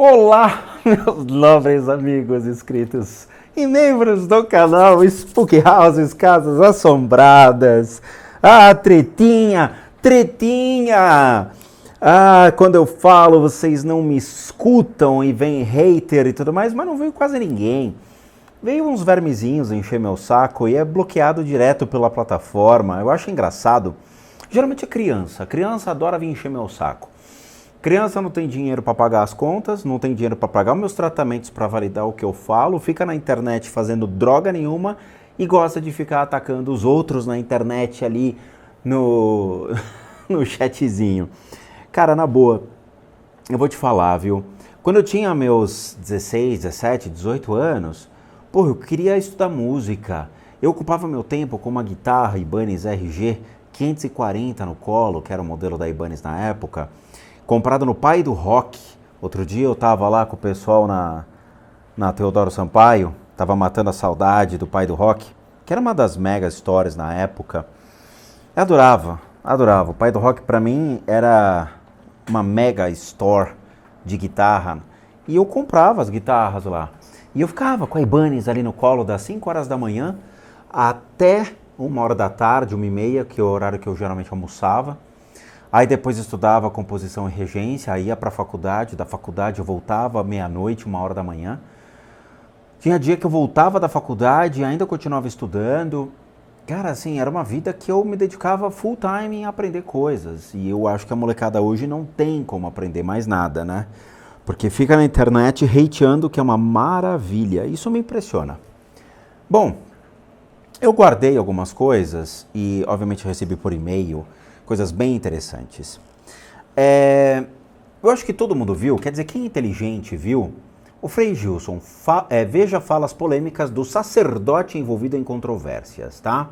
Olá, meus nobres amigos inscritos e membros do canal Spook Houses Casas Assombradas. Ah, tretinha, tretinha! Ah, quando eu falo vocês não me escutam e vem hater e tudo mais, mas não veio quase ninguém. Veio uns vermezinhos encher meu saco e é bloqueado direto pela plataforma. Eu acho engraçado. Geralmente é criança. A criança adora vir encher meu saco. Criança não tem dinheiro para pagar as contas, não tem dinheiro para pagar meus tratamentos para validar o que eu falo, fica na internet fazendo droga nenhuma e gosta de ficar atacando os outros na internet ali no, no chatzinho. Cara, na boa, eu vou te falar, viu? Quando eu tinha meus 16, 17, 18 anos, eu queria estudar música. Eu ocupava meu tempo com uma guitarra Ibanez RG 540 no colo, que era o modelo da Ibanez na época, comprado no Pai do Rock. Outro dia eu tava lá com o pessoal na Teodoro Sampaio, tava matando a saudade do Pai do Rock, que era uma das mega stories na época. Eu adorava. O Pai do Rock pra mim era uma mega store de guitarra. E eu comprava as guitarras lá. E eu ficava com a Ibanez ali no colo das 5 horas da manhã até 1 hora da tarde, 1h30, que é o horário que eu geralmente almoçava. Aí depois estudava composição e regência, aí ia para a faculdade, da faculdade eu voltava meia-noite, 1 hora da manhã. Tinha dia que eu voltava da faculdade e ainda continuava estudando. Cara, assim, era uma vida que eu me dedicava full time em aprender coisas. E eu acho que a molecada hoje não tem como aprender mais nada, né? Porque fica na internet hateando, que é uma maravilha. Isso me impressiona. Bom, eu guardei algumas coisas e obviamente recebi por e-mail coisas bem interessantes. Eu acho que todo mundo viu, quer dizer, quem é inteligente viu, o Frei Gilson veja falas polêmicas do sacerdote envolvido em controvérsias, tá?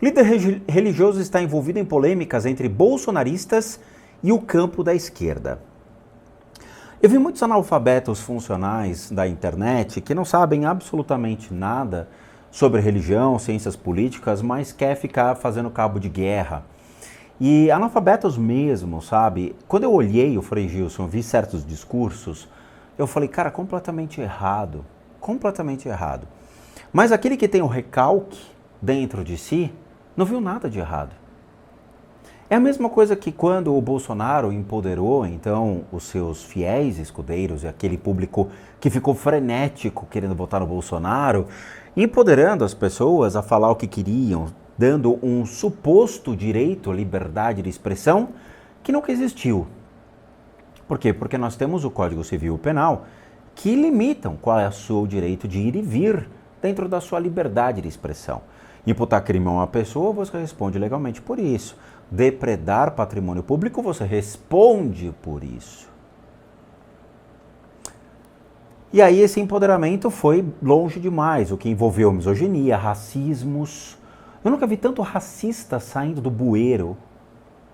Líder religioso está envolvido em polêmicas entre bolsonaristas e o campo da esquerda. Eu vi muitos analfabetos funcionais da internet que não sabem absolutamente nada sobre religião, ciências políticas, mas quer ficar fazendo cabo de guerra. E analfabetos mesmo, sabe? Quando eu olhei o Frei Gilson, vi certos discursos, eu falei, cara, completamente errado. Completamente errado. Mas aquele que tem o recalque dentro de si, não viu nada de errado. É a mesma coisa que quando o Bolsonaro empoderou, então, os seus fiéis escudeiros e aquele público que ficou frenético querendo votar no Bolsonaro, empoderando as pessoas a falar o que queriam, dando um suposto direito à liberdade de expressão que nunca existiu. Por quê? Porque nós temos o Código Civil e Penal que limitam qual é o seu direito de ir e vir dentro da sua liberdade de expressão. Imputar crime a uma pessoa, você responde legalmente por isso. Depredar patrimônio público, você responde por isso. E aí esse empoderamento foi longe demais, o que envolveu misoginia, racismos. Eu nunca vi tanto racista saindo do bueiro,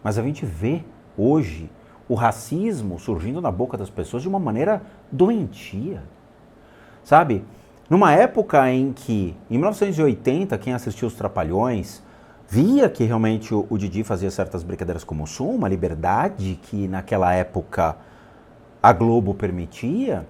mas a gente vê hoje o racismo surgindo na boca das pessoas de uma maneira doentia. Sabe? Numa época em que, em 1980, quem assistiu Os Trapalhões via que realmente o Didi fazia certas brincadeiras como o Mussum, uma liberdade que naquela época a Globo permitia.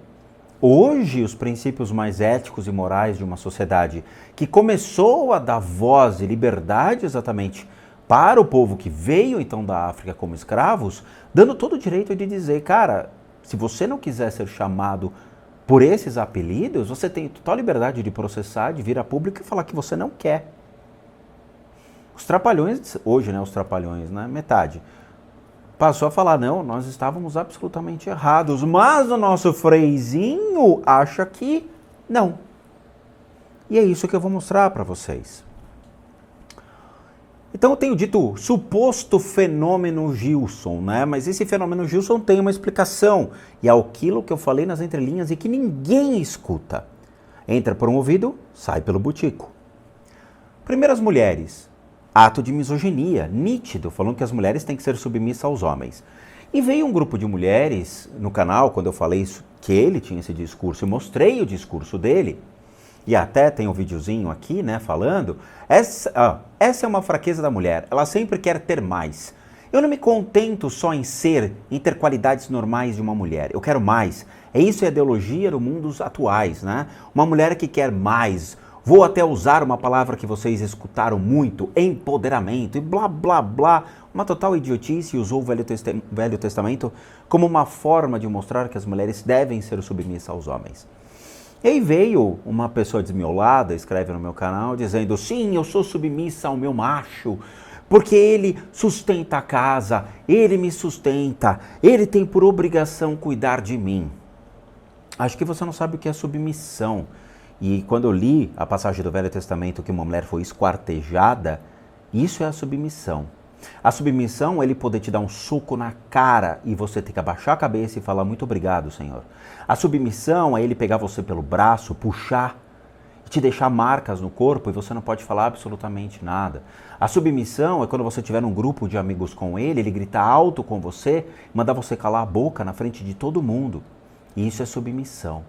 Hoje, os princípios mais éticos e morais de uma sociedade que começou a dar voz e liberdade exatamente para o povo que veio então da África como escravos, dando todo o direito de dizer, cara, se você não quiser ser chamado por esses apelidos, você tem total liberdade de processar, de vir a público e falar que você não quer. Os Trapalhões, hoje, né, os Trapalhões, né, metade, passou a falar, não, nós estávamos absolutamente errados, mas o nosso freizinho acha que não. E é isso que eu vou mostrar para vocês. Então eu tenho dito suposto fenômeno Gilson, né? Mas esse fenômeno Gilson tem uma explicação. E é aquilo que eu falei nas entrelinhas e que ninguém escuta. Entra por um ouvido, sai pelo butico. Primeiro as mulheres. Ato de misoginia, nítido, falando que as mulheres têm que ser submissas aos homens. E veio um grupo de mulheres no canal, quando eu falei isso, que ele tinha esse discurso, eu mostrei o discurso dele, e até tem um videozinho aqui, né, falando, essa é uma fraqueza da mulher, ela sempre quer ter mais. Eu não me contento só em ter qualidades normais de uma mulher. Eu quero mais. É isso a ideologia do mundo atuais, né? Uma mulher que quer mais. Vou até usar uma palavra que vocês escutaram muito, empoderamento e blá, blá, blá. Uma total idiotice, usou o Velho Testamento como uma forma de mostrar que as mulheres devem ser submissas aos homens. E aí veio uma pessoa desmiolada, escreve no meu canal, dizendo: sim, eu sou submissa ao meu macho, porque ele sustenta a casa, ele me sustenta, ele tem por obrigação cuidar de mim. Acho que você não sabe o que é submissão. E quando eu li a passagem do Velho Testamento que uma mulher foi esquartejada, isso é a submissão. A submissão é ele poder te dar um soco na cara e você ter que abaixar a cabeça e falar: muito obrigado, Senhor. A submissão é ele pegar você pelo braço, puxar, te deixar marcas no corpo e você não pode falar absolutamente nada. A submissão é quando você estiver num grupo de amigos com ele gritar alto com você, mandar você calar a boca na frente de todo mundo. E isso é submissão.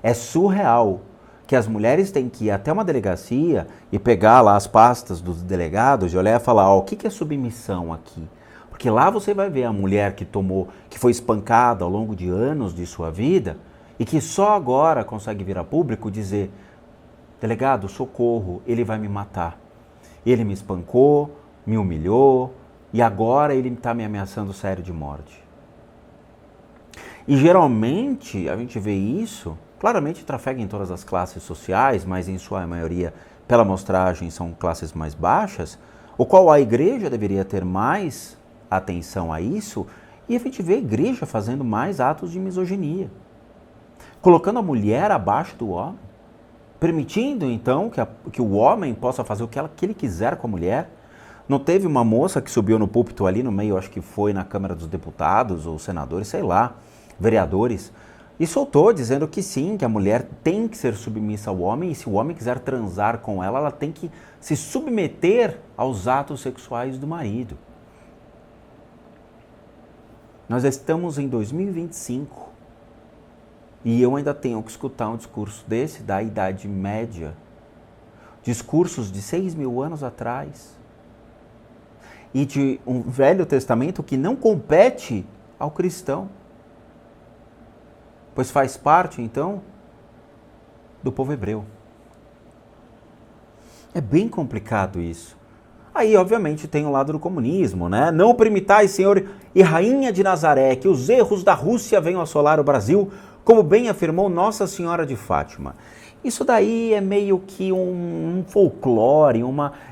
É surreal que as mulheres têm que ir até uma delegacia e pegar lá as pastas dos delegados e olhar e falar: ó, o que é submissão aqui? Porque lá você vai ver a mulher que foi espancada ao longo de anos de sua vida e que só agora consegue vir a público dizer: delegado, socorro, ele vai me matar. Ele me espancou, me humilhou e agora ele está me ameaçando sério de morte. E geralmente a gente vê isso, claramente trafega em todas as classes sociais, mas em sua maioria, pela amostragem, são classes mais baixas, o qual a igreja deveria ter mais atenção a isso, e a gente vê a igreja fazendo mais atos de misoginia, colocando a mulher abaixo do homem, permitindo então que o homem possa fazer o que ele quiser com a mulher. Não teve uma moça que subiu no púlpito ali no meio, acho que foi na Câmara dos Deputados ou senadores, sei lá, vereadores, e soltou dizendo que sim, que a mulher tem que ser submissa ao homem e se o homem quiser transar com ela, ela tem que se submeter aos atos sexuais do marido. Nós estamos em 2025 e eu ainda tenho que escutar um discurso desse da Idade Média, discursos de 6.000 anos atrás e de um Velho Testamento que não compete ao cristão. Pois faz parte, então, do povo hebreu. É bem complicado isso. Aí, obviamente, tem o lado do comunismo, né? Não permitais, Senhor e Rainha de Nazaré, que os erros da Rússia venham assolar o Brasil, como bem afirmou Nossa Senhora de Fátima. Isso daí é meio que um folclore,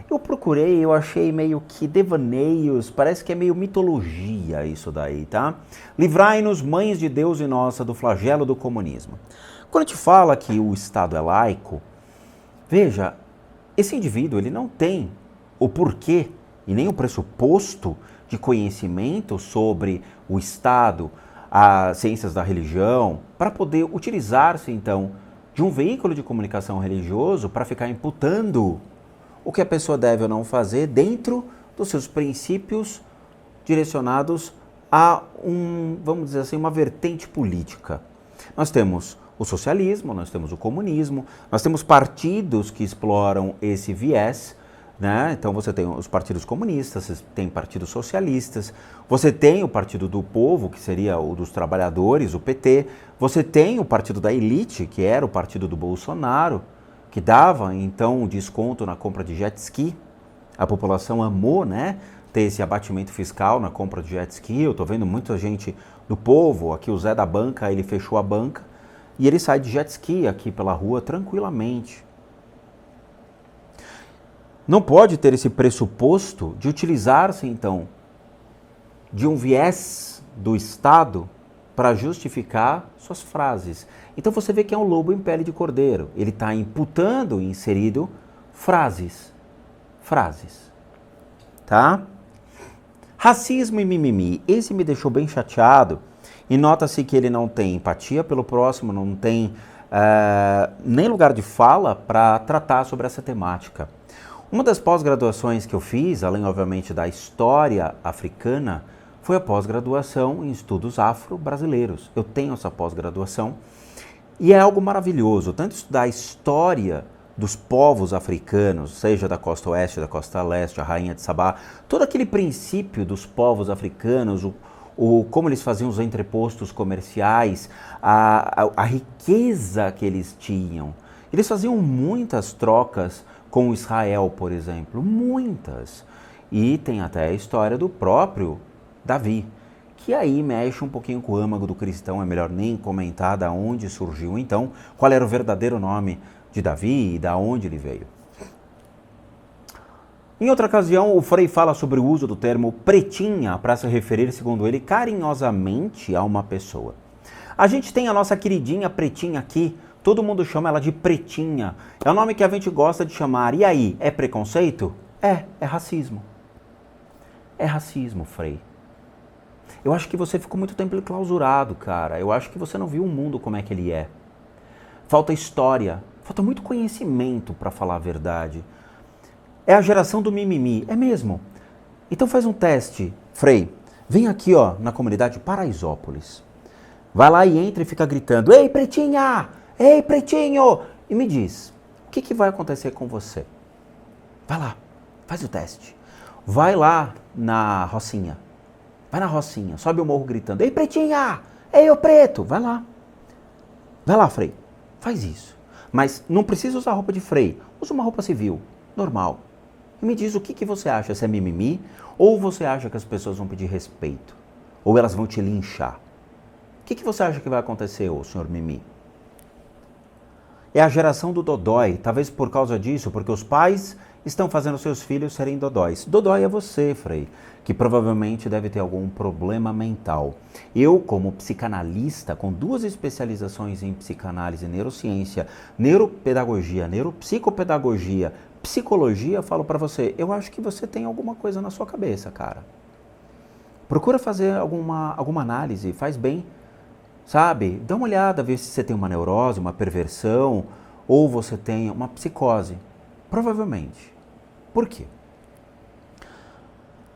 eu procurei, eu achei meio que devaneios, parece que é meio mitologia isso daí, tá? Livrai-nos, mães de Deus e nossa, do flagelo do comunismo. Quando a gente fala que o Estado é laico, veja, esse indivíduo ele não tem o porquê e nem o pressuposto de conhecimento sobre o Estado, as ciências da religião, para poder utilizar-se então de um veículo de comunicação religioso para ficar imputando o que a pessoa deve ou não fazer dentro dos seus princípios direcionados a vamos dizer assim, uma vertente política. Nós temos o socialismo, nós temos o comunismo, nós temos partidos que exploram esse viés, né? Então você tem os partidos comunistas, você tem partidos socialistas, você tem o Partido do Povo, que seria o dos trabalhadores, o PT, você tem o Partido da Elite, que era o partido do Bolsonaro, que dava então desconto na compra de jet ski. A população amou, né, ter esse abatimento fiscal na compra de jet ski. Eu estou vendo muita gente do povo, aqui o Zé da banca, ele fechou a banca e ele sai de jet ski aqui pela rua tranquilamente. Não pode ter esse pressuposto de utilizar-se, então, de um viés do Estado para justificar suas frases. Então você vê que é um lobo em pele de cordeiro. Ele está imputando, inserido, frases. Tá? Racismo e mimimi. Esse me deixou bem chateado. E nota-se que ele não tem empatia pelo próximo, não tem nem lugar de fala para tratar sobre essa temática. Uma das pós-graduações que eu fiz, além obviamente da história africana, foi a pós-graduação em estudos afro-brasileiros. Eu tenho essa pós-graduação e é algo maravilhoso, tanto estudar a história dos povos africanos, seja da costa oeste, da costa leste, a rainha de Sabá, todo aquele princípio dos povos africanos, como eles faziam os entrepostos comerciais, a riqueza que eles tinham. Eles faziam muitas trocas com Israel, por exemplo, muitas. E tem até a história do próprio Davi, que aí mexe um pouquinho com o âmago do cristão, é melhor nem comentar da onde surgiu então, qual era o verdadeiro nome de Davi e da onde ele veio. Em outra ocasião, o Frei fala sobre o uso do termo pretinha para se referir, segundo ele, carinhosamente a uma pessoa. A gente tem a nossa queridinha pretinha aqui, todo mundo chama ela de pretinha. É o nome que a gente gosta de chamar. E aí, é preconceito? É racismo. É racismo, Frei. Eu acho que você ficou muito tempo enclausurado, cara. Eu acho que você não viu o mundo como é que ele é. Falta história, falta muito conhecimento para falar a verdade. É a geração do mimimi, é mesmo. Então faz um teste, Frei. Vem aqui, ó, na comunidade Paraisópolis. Vai lá e entra e fica gritando: "Ei, pretinha! Ei, pretinho!" E me diz, o que vai acontecer com você? Vai lá, faz o teste. Vai lá na Rocinha. Vai na Rocinha, sobe o morro gritando: "Ei, pretinha! Ei, ô preto!" Vai lá. Vai lá, Frei. Faz isso. Mas não precisa usar roupa de Frei. Usa uma roupa civil, normal. E me diz o que você acha, se é mimimi ou você acha que as pessoas vão pedir respeito? Ou elas vão te linchar? O que você acha que vai acontecer, ô senhor Mimi? É a geração do dodói, talvez por causa disso, porque os pais estão fazendo seus filhos serem dodóis. Dodói é você, Frei, que provavelmente deve ter algum problema mental. Eu, como psicanalista, com 2 especializações em psicanálise e neurociência, neuropedagogia, neuropsicopedagogia, psicologia, falo pra você, eu acho que você tem alguma coisa na sua cabeça, cara. Procura fazer alguma análise, faz bem, sabe? Dá uma olhada, vê se você tem uma neurose, uma perversão, ou você tem uma psicose. Provavelmente. Por quê?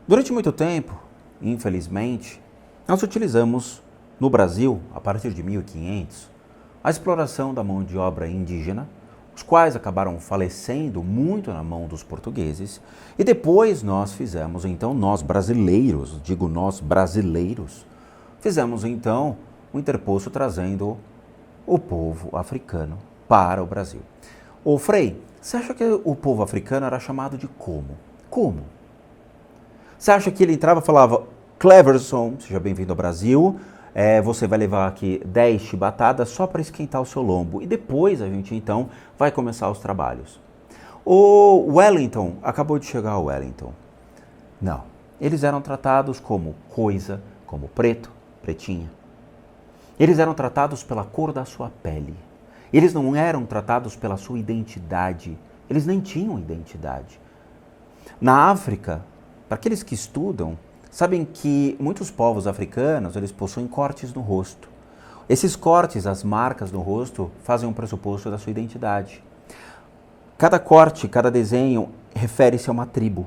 Durante muito tempo, infelizmente, nós utilizamos no Brasil, a partir de 1500, a exploração da mão de obra indígena, os quais acabaram falecendo muito na mão dos portugueses, e depois nós fizemos, então, nós brasileiros, digo nós brasileiros, fizemos então um interposto trazendo o povo africano para o Brasil. Ô Frei, você acha que o povo africano era chamado de como? Como? Você acha que ele entrava e falava: "Cleverson, seja bem-vindo ao Brasil, você vai levar aqui 10 chibatadas só para esquentar o seu lombo e depois a gente então vai começar os trabalhos"? O Wellington, acabou de chegar o Wellington. Não, eles eram tratados como coisa, como preto, pretinha. Eles eram tratados pela cor da sua pele. Eles não eram tratados pela sua identidade. Eles nem tinham identidade. Na África, para aqueles que estudam, sabem que muitos povos africanos, eles possuem cortes no rosto. Esses cortes, as marcas no rosto, fazem um pressuposto da sua identidade. Cada corte, cada desenho, refere-se a uma tribo.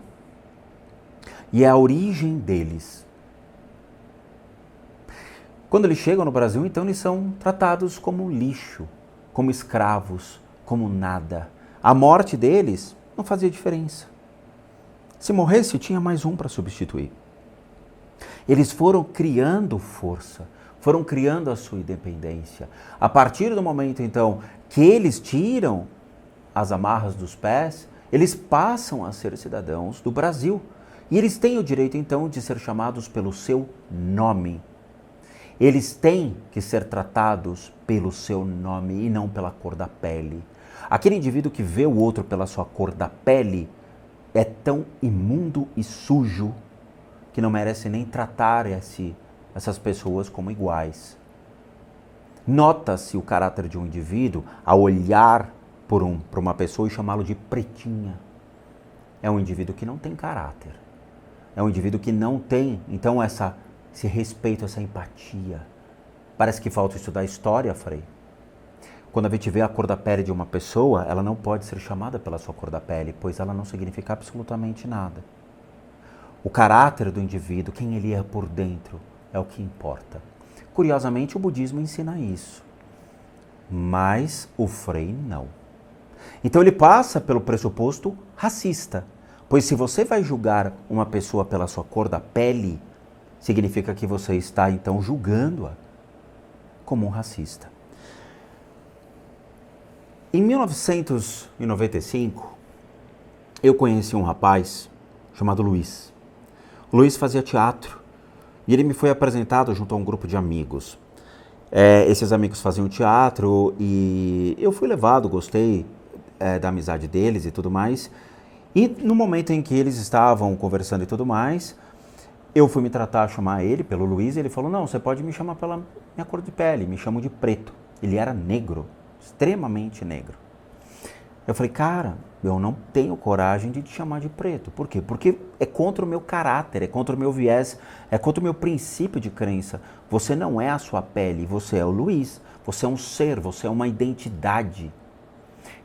E é a origem deles. Quando eles chegam no Brasil, então eles são tratados como lixo, como escravos, como nada. A morte deles não fazia diferença. Se morresse, tinha mais um para substituir. Eles foram criando força, foram criando a sua independência. A partir do momento, então, que eles tiram as amarras dos pés, eles passam a ser cidadãos do Brasil. E eles têm o direito, então, de ser chamados pelo seu nome. Eles têm que ser tratados pelo seu nome e não pela cor da pele. Aquele indivíduo que vê o outro pela sua cor da pele é tão imundo e sujo que não merece nem tratar essas pessoas como iguais. Nota-se o caráter de um indivíduo ao olhar para uma pessoa e chamá-lo de pretinha. É um indivíduo que não tem caráter. É um indivíduo que não tem, então, esse respeito, essa empatia. Parece que falta estudar história, Frei. Quando a gente vê a cor da pele de uma pessoa, ela não pode ser chamada pela sua cor da pele, pois ela não significa absolutamente nada. O caráter do indivíduo, quem ele é por dentro, é o que importa. Curiosamente, o budismo ensina isso. Mas o Frei não. Então ele passa pelo pressuposto racista. Pois se você vai julgar uma pessoa pela sua cor da pele, significa que você está então julgando-a como um racista. Em 1995, eu conheci um rapaz chamado Luiz. O Luiz fazia teatro e ele me foi apresentado junto a um grupo de amigos. Esses amigos faziam teatro e eu fui levado, gostei da amizade deles e tudo mais. E no momento em que eles estavam conversando e tudo mais, eu fui me tratar, chamar ele pelo Luiz, e ele falou, não, você pode me chamar pela minha cor de pele, me chamam de preto. Ele era negro, extremamente negro. Eu falei, cara, eu não tenho coragem de te chamar de preto. Por quê? Porque é contra o meu caráter, é contra o meu viés, é contra o meu princípio de crença. Você não é a sua pele, você é o Luiz, você é um ser, você é uma identidade.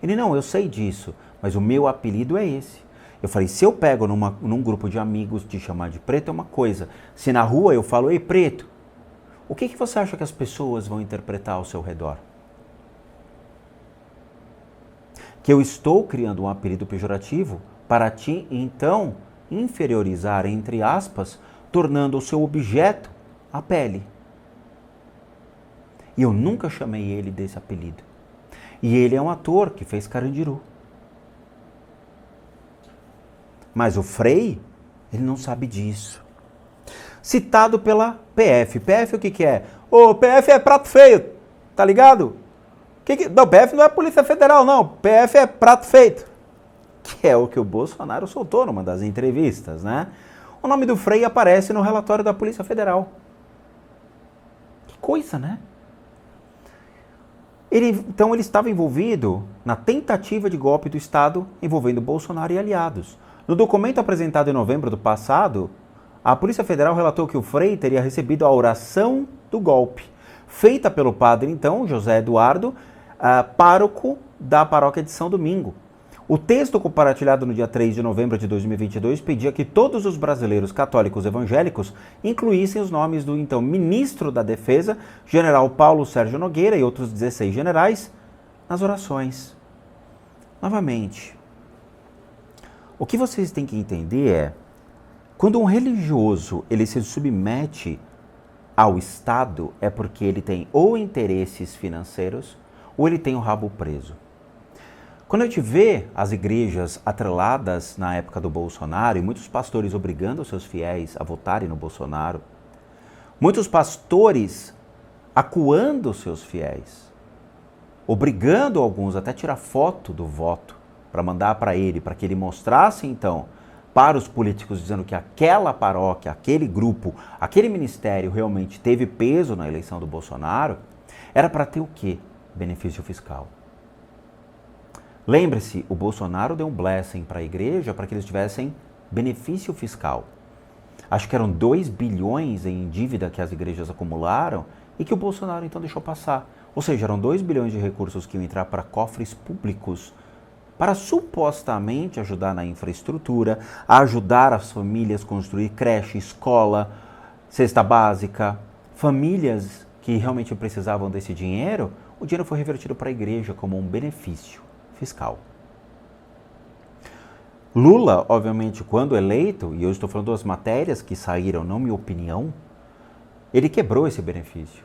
Ele, não, eu sei disso, mas o meu apelido é esse. Eu falei, se eu pego num grupo de amigos te chamar de preto é uma coisa. Se na rua eu falo, ei, preto, o que você acha que as pessoas vão interpretar ao seu redor? Que eu estou criando um apelido pejorativo para ti, então, inferiorizar, entre aspas, tornando o seu objeto a pele. E eu nunca chamei ele desse apelido. E ele é um ator que fez Carandiru. Mas o Frei, ele não sabe disso. Citado pela PF. PF o que é? O PF é prato feio, tá ligado? Não, PF não é Polícia Federal, não. PF é prato feito. Que é o que o Bolsonaro soltou numa das entrevistas, né? O nome do Frei aparece no relatório da Polícia Federal. Que coisa, né? Então ele estava envolvido na tentativa de golpe do Estado envolvendo Bolsonaro e aliados. No documento apresentado em novembro do passado, a Polícia Federal relatou que o Frei teria recebido a oração do golpe, feita pelo padre, então, José Eduardo, pároco da paróquia de São Domingo. O texto compartilhado no dia 3 de novembro de 2022 pedia que todos os brasileiros católicos evangélicos incluíssem os nomes do então ministro da Defesa, general Paulo Sérgio Nogueira e outros 16 generais nas orações. Novamente, o que vocês têm que entender é, quando um religioso ele se submete ao Estado, é porque ele tem ou interesses financeiros ou ele tem o rabo preso. Quando a gente vê as igrejas atreladas na época do Bolsonaro e muitos pastores obrigando os seus fiéis a votarem no Bolsonaro, muitos pastores acuando os seus fiéis, obrigando alguns até a tirar foto do voto para mandar para ele, para que ele mostrasse então para os políticos dizendo que aquela paróquia, aquele grupo, aquele ministério realmente teve peso na eleição do Bolsonaro, era para ter o quê? Benefício fiscal. Lembre-se, o Bolsonaro deu um blessing para a igreja para que eles tivessem benefício fiscal. Acho que eram 2 bilhões em dívida que as igrejas acumularam e que o Bolsonaro então deixou passar. Ou seja, eram 2 bilhões de recursos que iam entrar para cofres públicos para supostamente ajudar na infraestrutura, a ajudar as famílias a construir creche, escola, cesta básica, famílias que realmente precisavam desse dinheiro, o dinheiro foi revertido para a igreja como um benefício fiscal. Lula, obviamente, quando eleito, e eu estou falando das matérias que saíram, não minha opinião, ele quebrou esse benefício.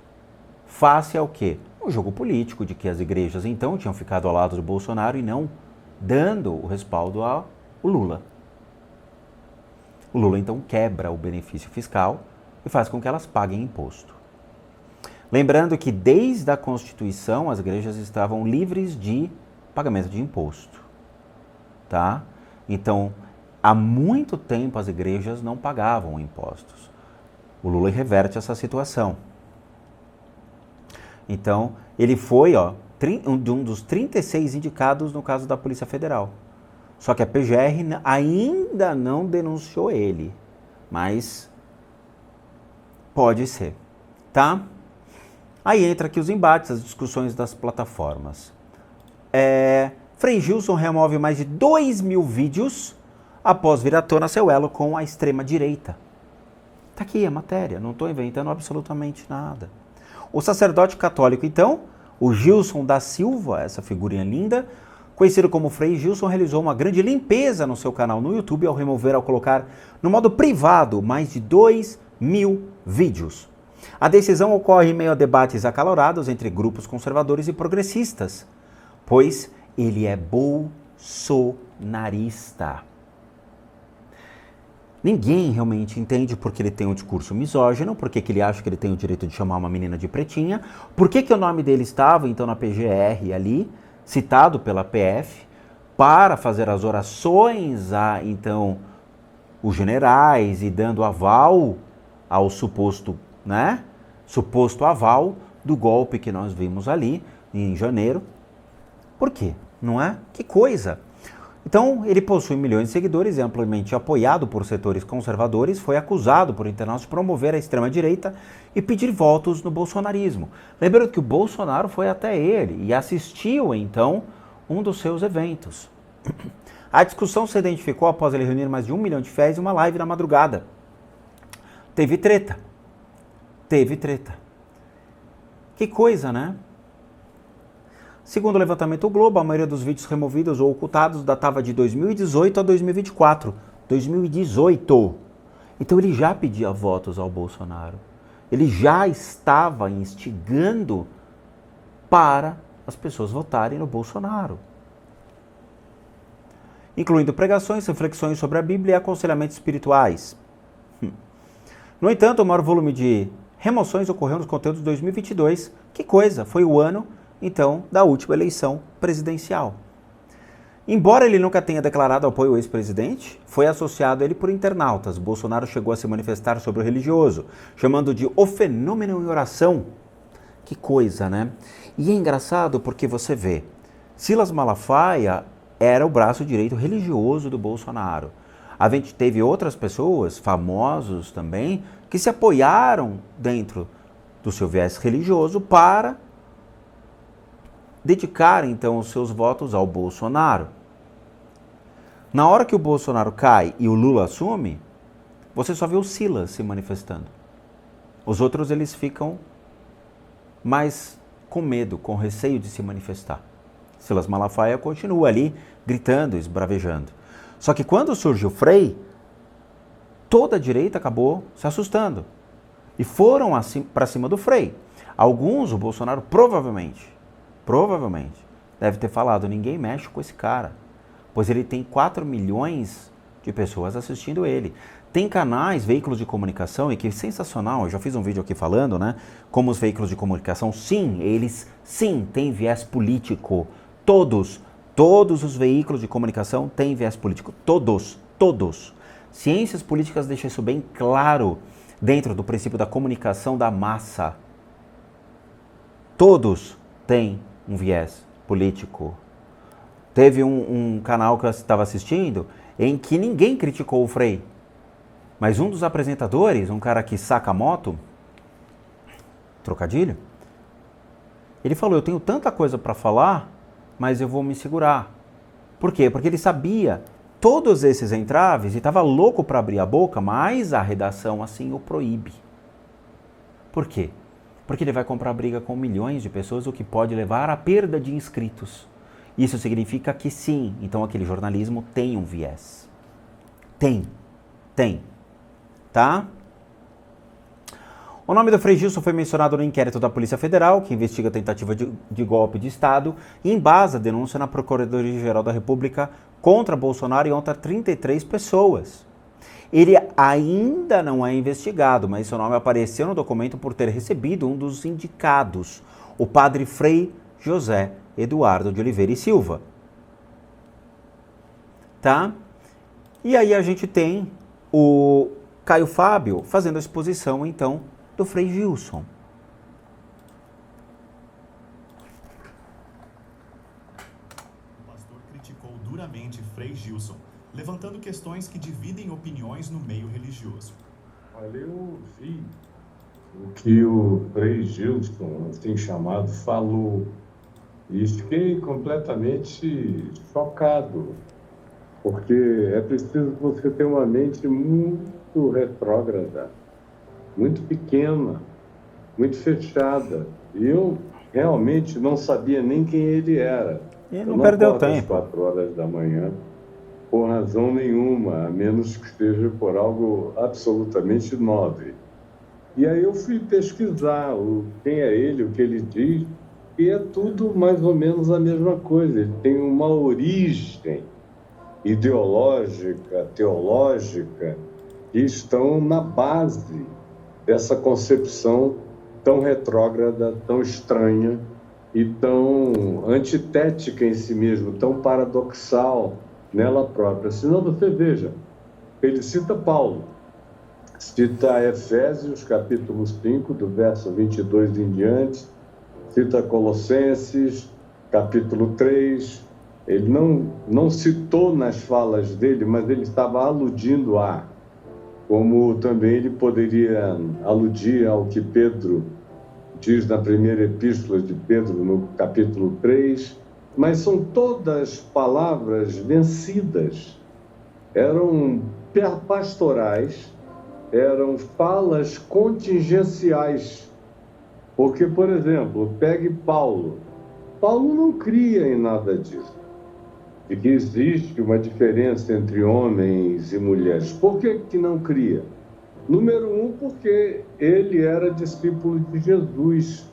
Face ao quê? Um jogo político de que as igrejas então tinham ficado ao lado do Bolsonaro e não dando o respaldo ao Lula. O Lula então quebra o benefício fiscal e faz com que elas paguem imposto. Lembrando que desde a Constituição as igrejas estavam livres de pagamento de imposto, tá? Então, há muito tempo as igrejas não pagavam impostos. O Lula reverte essa situação. Então, ele foi um dos 36 indicados no caso da Polícia Federal. Só que a PGR ainda não denunciou ele, mas pode ser, tá? Aí entra aqui os embates, as discussões das plataformas. Frei Gilson remove mais de 2.000 vídeos após vir à tona seu elo com a extrema-direita. Tá aqui a matéria, não estou inventando absolutamente nada. O sacerdote católico, então, o Gilson da Silva, essa figurinha linda, conhecido como Frei Gilson, realizou uma grande limpeza no seu canal no YouTube ao colocar no modo privado mais de 2.000 vídeos. A decisão ocorre em meio a debates acalorados entre grupos conservadores e progressistas, pois ele é bolsonarista. Ninguém realmente entende por que ele tem um discurso misógino, por que ele acha que ele tem o direito de chamar uma menina de pretinha, por que o nome dele estava então na PGR ali, citado pela PF, para fazer as orações a então os generais e dando aval ao suposto aval do golpe que nós vimos ali em janeiro. Por quê? Não é? Que coisa! Então, ele possui milhões de seguidores, é amplamente apoiado por setores conservadores, foi acusado por internautas de promover a extrema-direita e pedir votos no bolsonarismo. Lembrando que o Bolsonaro foi até ele e assistiu, então, um dos seus eventos. A discussão se identificou após ele reunir mais de 1 milhão de fiéis em uma live na madrugada. Teve treta. Que coisa, né? Segundo o levantamento Globo, a maioria dos vídeos removidos ou ocultados datava de 2018 a 2024. 2018. Então ele já pedia votos ao Bolsonaro. Ele já estava instigando para as pessoas votarem no Bolsonaro. Incluindo pregações, reflexões sobre a Bíblia e aconselhamentos espirituais. No entanto, o maior volume de remoções ocorreu nos conteúdos de 2022. Que coisa, foi o ano então, da última eleição presidencial. Embora ele nunca tenha declarado apoio ao ex-presidente, foi associado a ele por internautas. Bolsonaro chegou a se manifestar sobre o religioso, chamando de o fenômeno em oração. Que coisa, né? E é engraçado porque você vê, Silas Malafaia era o braço direito religioso do Bolsonaro. A gente teve outras pessoas, famosos também, que se apoiaram dentro do seu viés religioso para dedicar então os seus votos ao Bolsonaro. Na hora que o Bolsonaro cai e o Lula assume, você só vê o Silas se manifestando. Os outros eles ficam mais com medo, com receio de se manifestar. Silas Malafaia continua ali gritando, esbravejando. Só que quando surge o Frei, toda a direita acabou se assustando e foram para cima do Frei. Alguns, o Bolsonaro provavelmente deve ter falado, ninguém mexe com esse cara, pois ele tem 4 milhões de pessoas assistindo ele. Tem canais, veículos de comunicação, e que é sensacional, eu já fiz um vídeo aqui falando, né, como os veículos de comunicação, eles têm viés político. Todos os veículos de comunicação têm viés político, todos. Ciências políticas deixam isso bem claro dentro do princípio da comunicação da massa. Todos têm um viés político. Teve um canal que eu estava assistindo em que ninguém criticou o Frei, mas um dos apresentadores, um cara que saca moto, trocadilho, ele falou, eu tenho tanta coisa para falar, mas eu vou me segurar. Por quê? Porque ele sabia todos esses entraves e estava louco para abrir a boca, mas a redação assim o proíbe. Por quê? Porque ele vai comprar briga com milhões de pessoas, o que pode levar à perda de inscritos. Isso significa que sim, então aquele jornalismo tem um viés. Tem. Tá? O nome do Frei Gilson foi mencionado no inquérito da Polícia Federal, que investiga a tentativa de golpe de Estado e embasa a denúncia na Procuradoria-Geral da República contra Bolsonaro e contra 33 pessoas. Ele ainda não é investigado, mas seu nome apareceu no documento por ter recebido um dos indicados, o padre Frei José Eduardo de Oliveira e Silva. Tá? E aí a gente tem o Caio Fábio fazendo a exposição, então, do Frei Gilson. O pastor criticou duramente Frei Gilson, levantando questões que dividem opiniões no meio religioso. Olha, eu vi o que o Frei Gilson, assim chamado, falou e fiquei completamente chocado, porque é preciso você ter uma mente muito retrógrada, muito pequena, muito fechada. E eu realmente não sabia nem quem ele era. E Eu não perdeu acordo às tempo. 4 horas da manhã por razão nenhuma, a menos que seja por algo absolutamente nobre. E aí eu fui pesquisar quem é ele, o que ele diz, e é tudo mais ou menos a mesma coisa. Ele tem uma origem ideológica, teológica, que estão na base dessa concepção tão retrógrada, tão estranha e tão antitética em si mesmo, tão paradoxal nela própria. Senão você veja, ele cita Paulo, cita Efésios, capítulo 5, do verso 22 em diante, cita Colossenses, capítulo 3. Ele não citou nas falas dele, mas ele estava aludindo a, como também ele poderia aludir ao que Pedro diz na primeira epístola de Pedro, no capítulo 3, mas são todas palavras vencidas. Eram pastorais, eram falas contingenciais. Porque, por exemplo, pegue Paulo. Paulo não cria em nada disso. E que existe uma diferença entre homens e mulheres. Por que não cria? Número 1, porque ele era discípulo de Jesus.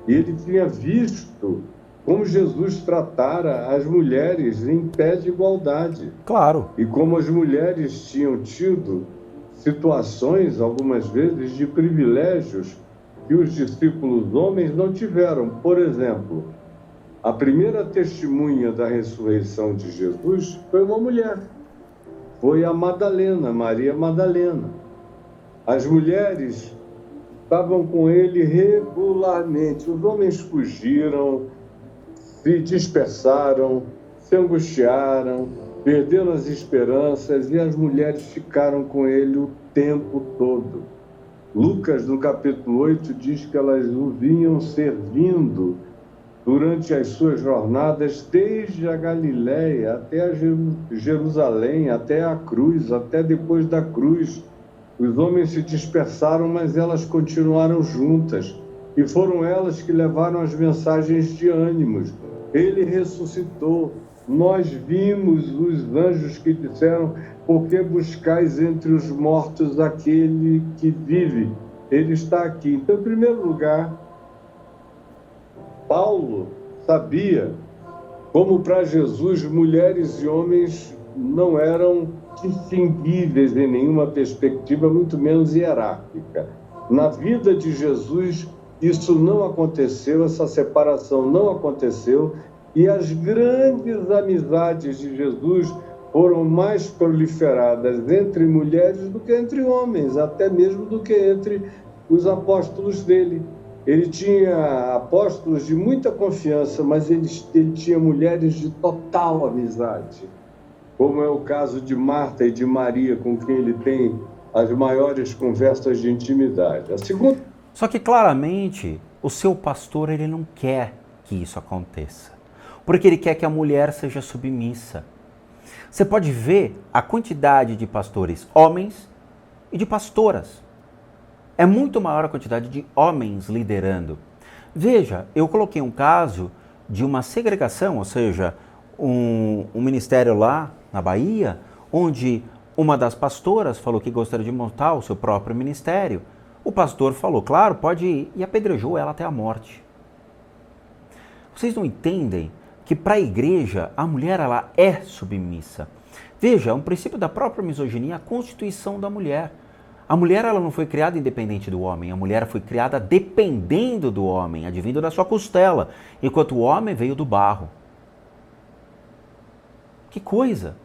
E ele tinha visto como Jesus tratara as mulheres em pé de igualdade. Claro. E como as mulheres tinham tido situações, algumas vezes, de privilégios que os discípulos homens não tiveram. Por exemplo, a primeira testemunha da ressurreição de Jesus foi uma mulher. Foi a Madalena, Maria Madalena. As mulheres estavam com ele regularmente. Os homens fugiram, se dispersaram, se angustiaram, perderam as esperanças e as mulheres ficaram com ele o tempo todo. Lucas, no capítulo 8, diz que elas o vinham servindo durante as suas jornadas, desde a Galiléia até a Jerusalém, até a cruz, até depois da cruz. Os homens se dispersaram, mas elas continuaram juntas. E foram elas que levaram as mensagens de ânimos. Ele ressuscitou. Nós vimos os anjos que disseram: por que buscais entre os mortos aquele que vive? Ele está aqui. Então, em primeiro lugar, Paulo sabia como para Jesus mulheres e homens não eram distinguíveis em nenhuma perspectiva, muito menos hierárquica. Na vida de Jesus, isso não aconteceu, essa separação não aconteceu, e as grandes amizades de Jesus foram mais proliferadas entre mulheres do que entre homens, até mesmo do que entre os apóstolos dele. Ele tinha apóstolos de muita confiança, mas ele tinha mulheres de total amizade, como é o caso de Marta e de Maria, com quem ele tem as maiores conversas de intimidade. A segunda... Só que claramente o seu pastor ele não quer que isso aconteça, porque ele quer que a mulher seja submissa. Você pode ver a quantidade de pastores homens e de pastoras. É muito maior a quantidade de homens liderando. Veja, eu coloquei um caso de uma segregação, ou seja, um ministério lá na Bahia, onde uma das pastoras falou que gostaria de montar o seu próprio ministério. O pastor falou, claro, pode ir, e apedrejou ela até a morte. Vocês não entendem que para a igreja a mulher ela é submissa. Veja, é um princípio da própria misoginia, a constituição da mulher. A mulher ela não foi criada independente do homem, a mulher foi criada dependendo do homem, advindo da sua costela, enquanto o homem veio do barro. Que coisa!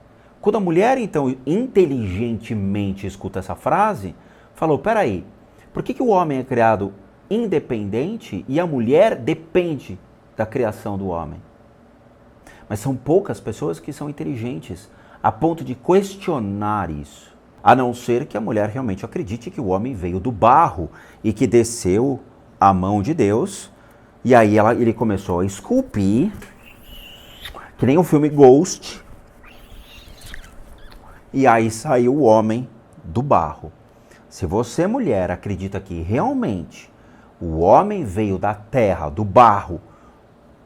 Quando a mulher, então, inteligentemente escuta essa frase, falou, peraí, por que o homem é criado independente e a mulher depende da criação do homem? Mas são poucas pessoas que são inteligentes a ponto de questionar isso. A não ser que a mulher realmente acredite que o homem veio do barro e que desceu a mão de Deus. E aí ele começou a esculpir, que nem o filme Ghost. E aí saiu o homem do barro. Se você, mulher, acredita que realmente o homem veio da terra, do barro,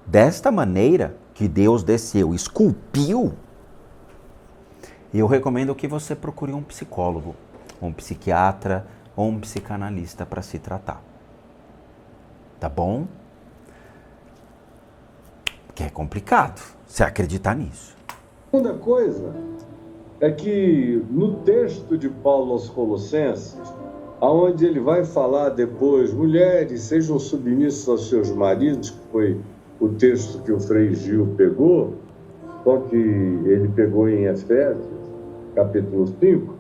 desta maneira, que Deus desceu, esculpiu, eu recomendo que você procure um psicólogo, um psiquiatra ou um psicanalista para se tratar. Tá bom? Que é complicado você acreditar nisso. Segunda coisa é que no texto de Paulo aos Colossenses, aonde ele vai falar depois, mulheres, sejam submissas aos seus maridos, que foi o texto que o Frei Gil pegou, só que ele pegou em Efésios, capítulo 5,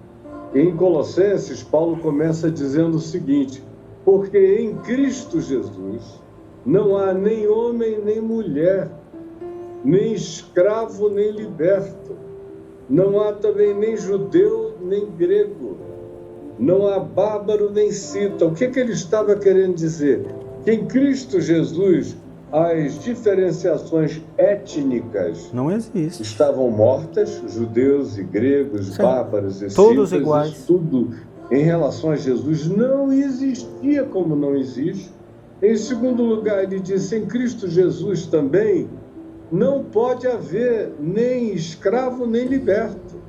e em Colossenses, Paulo começa dizendo o seguinte: porque em Cristo Jesus não há nem homem nem mulher, nem escravo nem liberto, não há também nem judeu nem grego, não há bárbaro nem cita. O que ele estava querendo dizer? Que em Cristo Jesus as diferenciações étnicas não existe. Estavam mortas, judeus e gregos, sim, bárbaros e todos citas, iguais. Tudo em relação a Jesus não existia como não existe. Em segundo lugar, ele disse, em Cristo Jesus também não pode haver nem escravo nem liberto.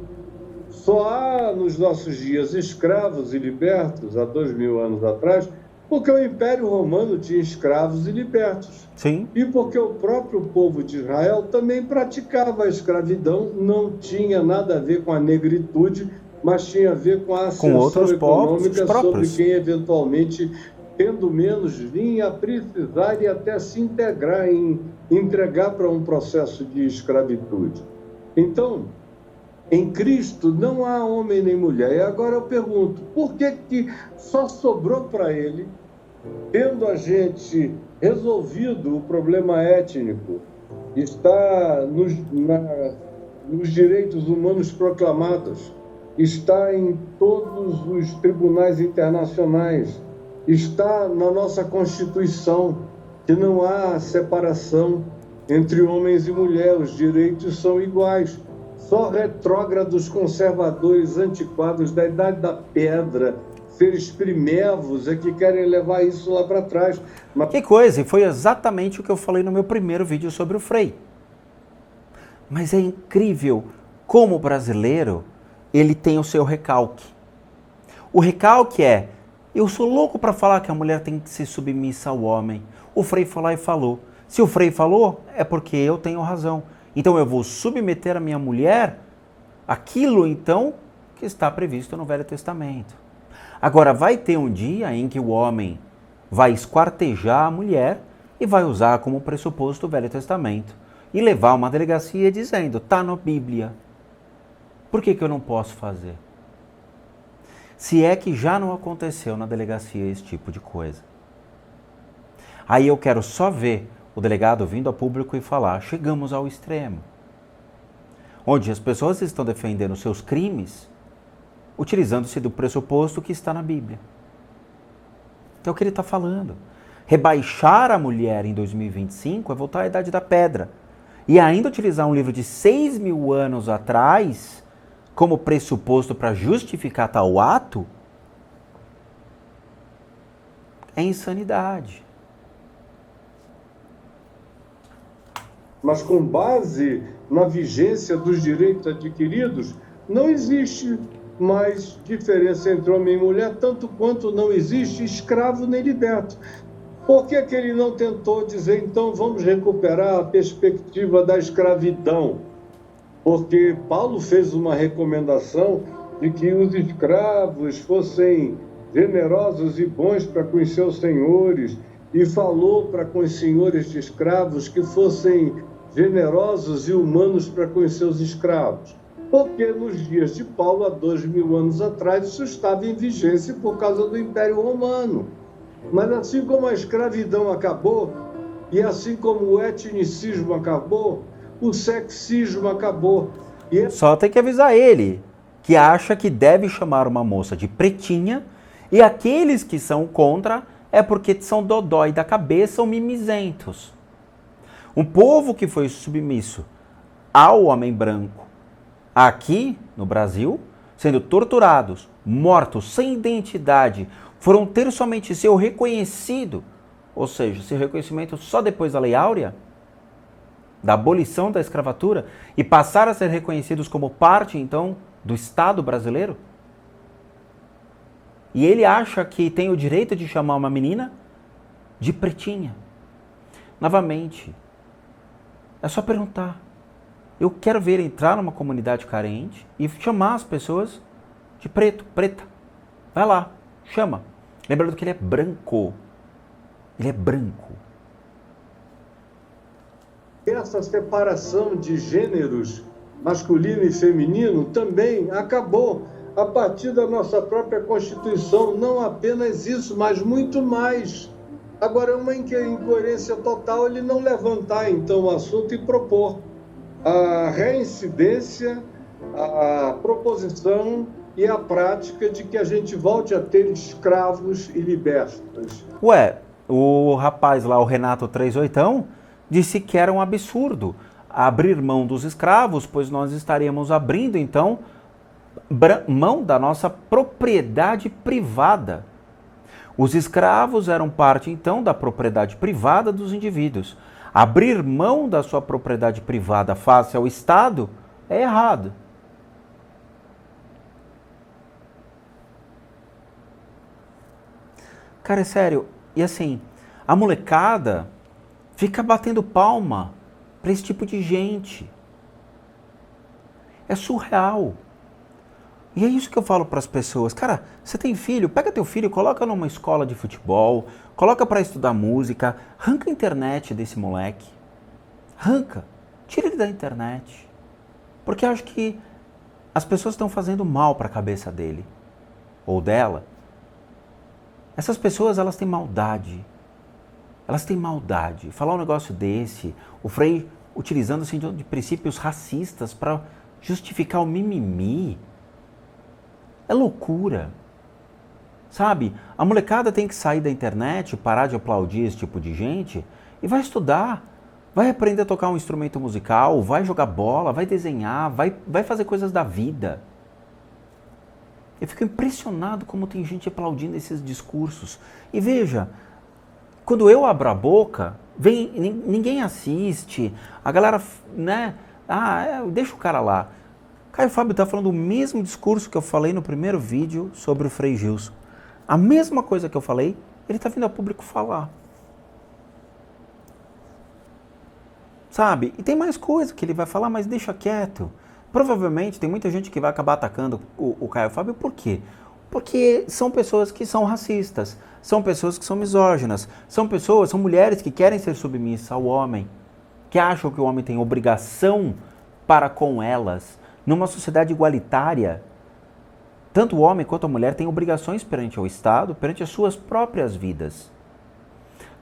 Só há nos nossos dias escravos e libertos, há 2000 anos atrás, porque o Império Romano tinha escravos e libertos. Sim. E porque o próprio povo de Israel também praticava a escravidão, não tinha nada a ver com a negritude, mas tinha a ver com a ascensão econômica sobre quem eventualmente, tendo menos, vinha a precisar e até se integrar, entregar para um processo de escravitude. Então, em Cristo não há homem nem mulher. E agora eu pergunto, por que só sobrou para ele, tendo a gente resolvido o problema étnico, está nos direitos humanos proclamados, está em todos os tribunais internacionais, está na nossa Constituição, que não há separação entre homens e mulheres, os direitos são iguais. Só retrógrados, conservadores, antiquados da Idade da Pedra, seres primevos, é que querem levar isso lá para trás. Mas... Que coisa, e foi exatamente o que eu falei no meu primeiro vídeo sobre o Frei. Mas é incrível como o brasileiro, ele tem o seu recalque. O recalque é, eu sou louco para falar que a mulher tem que ser submissa ao homem. O Frei foi lá e falou. Se o Frei falou, é porque eu tenho razão. Então eu vou submeter a minha mulher àquilo, então, que está previsto no Velho Testamento. Agora, vai ter um dia em que o homem vai esquartejar a mulher e vai usar como pressuposto o Velho Testamento e levar uma delegacia dizendo, está na Bíblia. Por que eu não posso fazer? Se é que já não aconteceu na delegacia esse tipo de coisa. Aí eu quero só ver o delegado vindo a público e falar, chegamos ao extremo. Onde as pessoas estão defendendo seus crimes, utilizando-se do pressuposto que está na Bíblia. Então é o que ele está falando. Rebaixar a mulher em 2025 é voltar à Idade da Pedra. E ainda utilizar um livro de 6.000 anos atrás como pressuposto para justificar tal ato é insanidade. Mas com base na vigência dos direitos adquiridos, não existe mais diferença entre homem e mulher, tanto quanto não existe escravo nem liberto. Por que ele não tentou dizer, então, vamos recuperar a perspectiva da escravidão? Porque Paulo fez uma recomendação de que os escravos fossem generosos e bons para com os seus senhores, e falou para com os senhores de escravos que fossem generosos e humanos para com os seus escravos. Porque nos dias de Paulo, há 2.000 anos atrás, isso estava em vigência por causa do Império Romano. Mas assim como a escravidão acabou, e assim como o etnicismo acabou, o sexismo acabou. Só tem que avisar ele, que acha que deve chamar uma moça de pretinha, e aqueles que são contra é porque são dodói da cabeça ou mimizentos. Um povo que foi submisso ao homem branco, aqui no Brasil, sendo torturados, mortos, sem identidade, foram ter somente seu reconhecido, ou seja, seu reconhecimento só depois da Lei Áurea, da abolição da escravatura e passar a ser reconhecidos como parte, então, do Estado brasileiro? E ele acha que tem o direito de chamar uma menina de pretinha. Novamente, é só perguntar. Eu quero ver ele entrar numa comunidade carente e chamar as pessoas de preto, preta. Vai lá, chama. Lembrando que ele é branco. Ele é branco. Essa separação de gêneros masculino e feminino também acabou a partir da nossa própria Constituição. Não apenas isso, mas muito mais. Agora, é uma incoerência total ele não levantar, então, o assunto e propor a reincidência, a proposição e a prática de que a gente volte a ter escravos e libertos. Ué, o rapaz lá, o Renato 38, disse que era um absurdo abrir mão dos escravos, pois nós estaríamos abrindo, então, mão da nossa propriedade privada. Os escravos eram parte, então, da propriedade privada dos indivíduos. Abrir mão da sua propriedade privada face ao Estado é errado. Cara, é sério. E assim, a molecada fica batendo palma para esse tipo de gente. É surreal. E é isso que eu falo para as pessoas. Cara, você tem filho? Pega teu filho, coloca numa escola de futebol, coloca para estudar música, arranca a internet desse moleque. Arranca. Tira ele da internet. Porque eu acho que as pessoas estão fazendo mal para a cabeça dele ou dela. Essas pessoas, elas têm maldade. Elas têm maldade. Falar um negócio desse, o Frei utilizando assim, de princípios racistas para justificar o mimimi. É loucura. Sabe? A molecada tem que sair da internet, parar de aplaudir esse tipo de gente e vai estudar. Vai aprender a tocar um instrumento musical, vai jogar bola, vai desenhar, vai fazer coisas da vida. Eu fico impressionado como tem gente aplaudindo esses discursos. E veja, quando eu abro a boca, ninguém assiste, a galera, né? Deixa o cara lá. Caio Fábio está falando o mesmo discurso que eu falei no primeiro vídeo sobre o Frei Gilson. A mesma coisa que eu falei, ele está vindo a público falar. Sabe? E tem mais coisa que ele vai falar, mas deixa quieto. Provavelmente tem muita gente que vai acabar atacando o Caio Fábio. Por quê? Porque são pessoas que são racistas, são pessoas que são misóginas, são mulheres que querem ser submissas ao homem, que acham que o homem tem obrigação para com elas. Numa sociedade igualitária, tanto o homem quanto a mulher têm obrigações perante o Estado, perante as suas próprias vidas.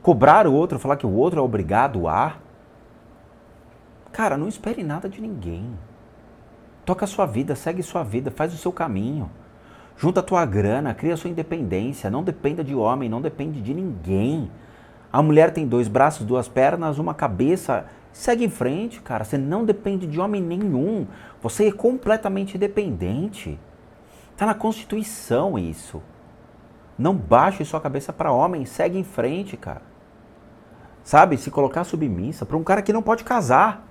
Cobrar o outro, falar que o outro é obrigado a... Cara, não espere nada de ninguém. Toca a sua vida, segue sua vida, faz o seu caminho. Junta a tua grana, cria a sua independência, não dependa de homem, não depende de ninguém. A mulher tem 2 braços, 2 pernas, uma cabeça... Segue em frente, cara. Você não depende de homem nenhum. Você é completamente independente. Tá na Constituição isso. Não baixe sua cabeça para homem. Segue em frente, cara. Sabe? Se colocar submissa para um cara que não pode casar.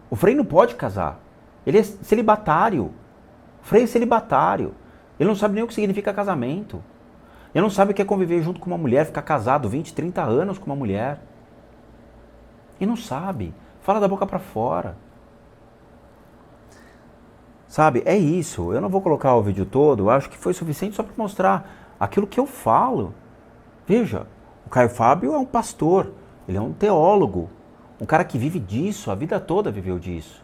O Frei não pode casar. Ele é celibatário. O Frei é celibatário. Ele não sabe nem o que significa casamento. Ele não sabe o que é conviver junto com uma mulher, ficar casado 20, 30 anos com uma mulher. E não sabe. Fala da boca para fora. Sabe? É isso. Eu não vou colocar o vídeo todo. Eu acho que foi suficiente só para mostrar aquilo que eu falo. Veja, o Caio Fábio é um pastor. Ele é um teólogo. Um cara que vive disso. A vida toda viveu disso.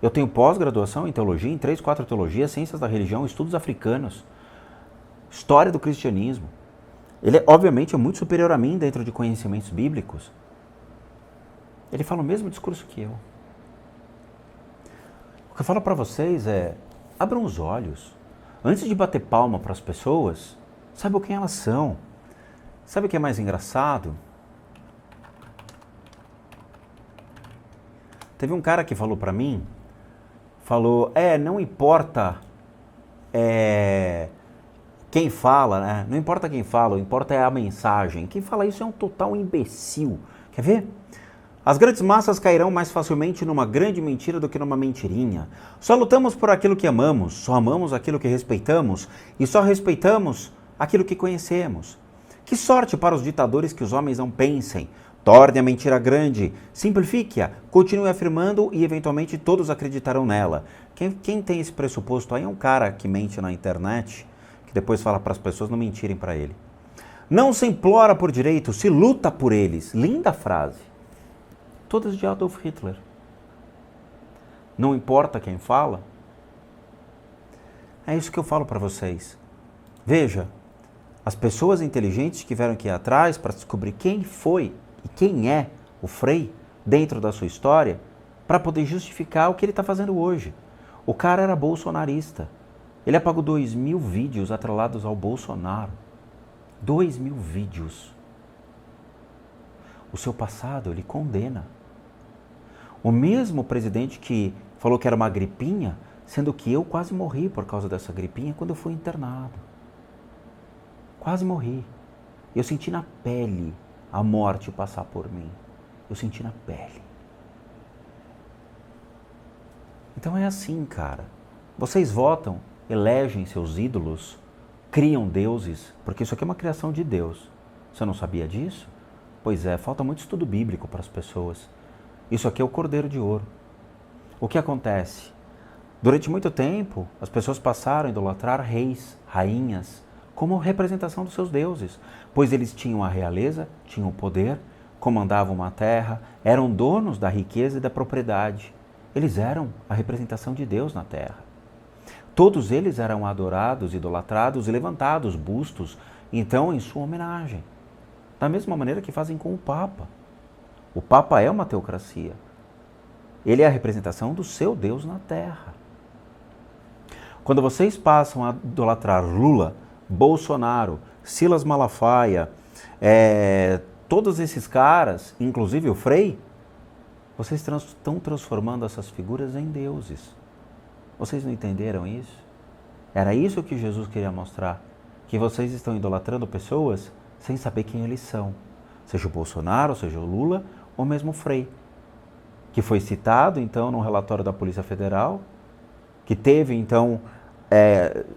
Eu tenho pós-graduação em teologia, em 3, 4 teologias, ciências da religião, estudos africanos, história do cristianismo. Ele, obviamente, é muito superior a mim dentro de conhecimentos bíblicos. Ele fala o mesmo discurso que eu. O que eu falo para vocês é, abram os olhos. Antes de bater palma para as pessoas, saibam quem elas são. Sabe o que é mais engraçado? Teve um cara que falou para mim, não importa quem fala, né? Não importa quem fala, o que importa é a mensagem. Quem fala isso é um total imbecil. Quer ver? As grandes massas cairão mais facilmente numa grande mentira do que numa mentirinha. Só lutamos por aquilo que amamos, só amamos aquilo que respeitamos e só respeitamos aquilo que conhecemos. Que sorte para os ditadores que os homens não pensem. Torne a mentira grande, simplifique-a, continue afirmando e eventualmente todos acreditarão nela. Quem tem esse pressuposto aí é um cara que mente na internet, que depois fala para as pessoas não mentirem para ele. Não se implora por direitos, se luta por eles. Linda frase. Todas de Adolf Hitler. Não importa quem fala. É isso que eu falo para vocês. Veja, as pessoas inteligentes que tiveram que ir atrás para descobrir quem foi e quem é o Frei dentro da sua história para poder justificar o que ele está fazendo hoje. O cara era bolsonarista. Ele apagou 2.000 vídeos atrelados ao Bolsonaro. 2.000 vídeos. O seu passado ele condena. O mesmo presidente que falou que era uma gripinha, sendo que eu quase morri por causa dessa gripinha quando eu fui internado. Quase morri. Eu senti na pele a morte passar por mim. Eu senti na pele. Então é assim, cara. Vocês votam, elegem seus ídolos, criam deuses, porque isso aqui é uma criação de Deus. Você não sabia disso? Pois é, falta muito estudo bíblico para as pessoas. Isso aqui é o Cordeiro de Ouro. O que acontece? Durante muito tempo, as pessoas passaram a idolatrar reis, rainhas, como representação dos seus deuses, pois eles tinham a realeza, tinham o poder, comandavam uma terra, eram donos da riqueza e da propriedade. Eles eram a representação de Deus na terra. Todos eles eram adorados, idolatrados e levantados bustos, então, em sua homenagem. Da mesma maneira que fazem com o Papa. O Papa é uma teocracia. Ele é a representação do seu Deus na terra. Quando vocês passam a idolatrar Lula, Bolsonaro, Silas Malafaia, todos esses caras, inclusive o Frei, vocês estão transformando essas figuras em deuses. Vocês não entenderam isso? Era isso que Jesus queria mostrar. Que vocês estão idolatrando pessoas sem saber quem eles são. Seja o Bolsonaro, seja o Lula, ou mesmo o Frei. Que foi citado, então, num relatório da Polícia Federal, que teve, então,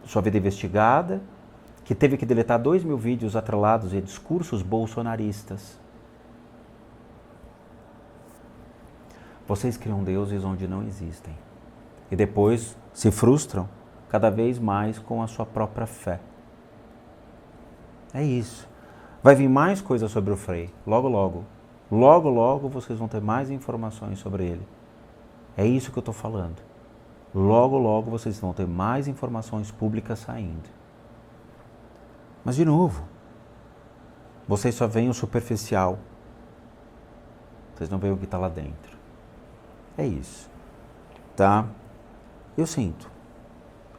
sua vida investigada, que teve que deletar 2.000 vídeos atrelados a discursos bolsonaristas. Vocês criam deuses onde não existem. E depois se frustram cada vez mais com a sua própria fé. É isso. Vai vir mais coisa sobre o Frei, logo, logo. Logo, logo vocês vão ter mais informações sobre ele. É isso que eu estou falando. Logo, logo vocês vão ter mais informações públicas saindo. Mas, de novo, vocês só veem o superficial. Vocês não veem o que está lá dentro. É isso. Tá? Eu sinto.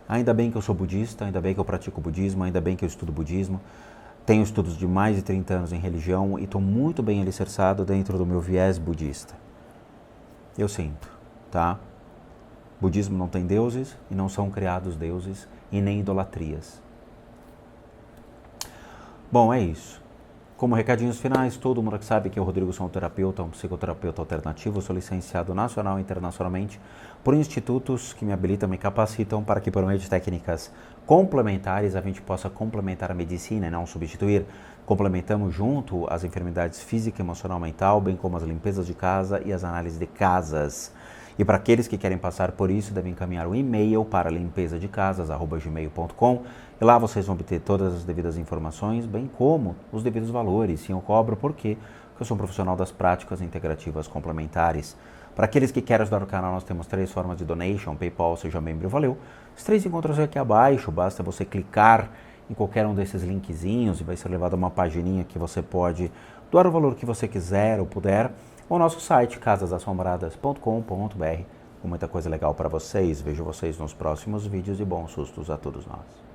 Ainda bem que eu sou budista, ainda bem que eu pratico budismo, ainda bem que eu estudo budismo. Tenho estudos de mais de 30 anos em religião e estou muito bem alicerçado dentro do meu viés budista. Eu sinto, tá? Budismo não tem deuses e não são criados deuses e nem idolatrias. Bom, é isso. Como recadinhos finais, todo mundo que sabe que eu, Rodrigo, sou um terapeuta, um psicoterapeuta alternativo, sou licenciado nacional e internacionalmente por institutos que me habilitam, me capacitam para que por meio de técnicas complementares a gente possa complementar a medicina e não substituir. Complementamos junto as enfermidades física, emocional, mental, bem como as limpezas de casa e as análises de casas. E para aqueles que querem passar por isso, devem encaminhar um e-mail para limpezadecasas@gmail.com e lá vocês vão obter todas as devidas informações, bem como os devidos valores. Sim, eu cobro porque eu sou um profissional das práticas integrativas complementares. Para aqueles que querem ajudar o canal, nós temos 3 formas de donation: PayPal, seja membro, valeu. Os 3 encontram aqui abaixo, basta você clicar em qualquer um desses linkzinhos e vai ser levado a uma pagininha que você pode doar o valor que você quiser ou puder. O nosso site, casasassombradas.com.br, com muita coisa legal para vocês. Vejo vocês nos próximos vídeos e bons sustos a todos nós.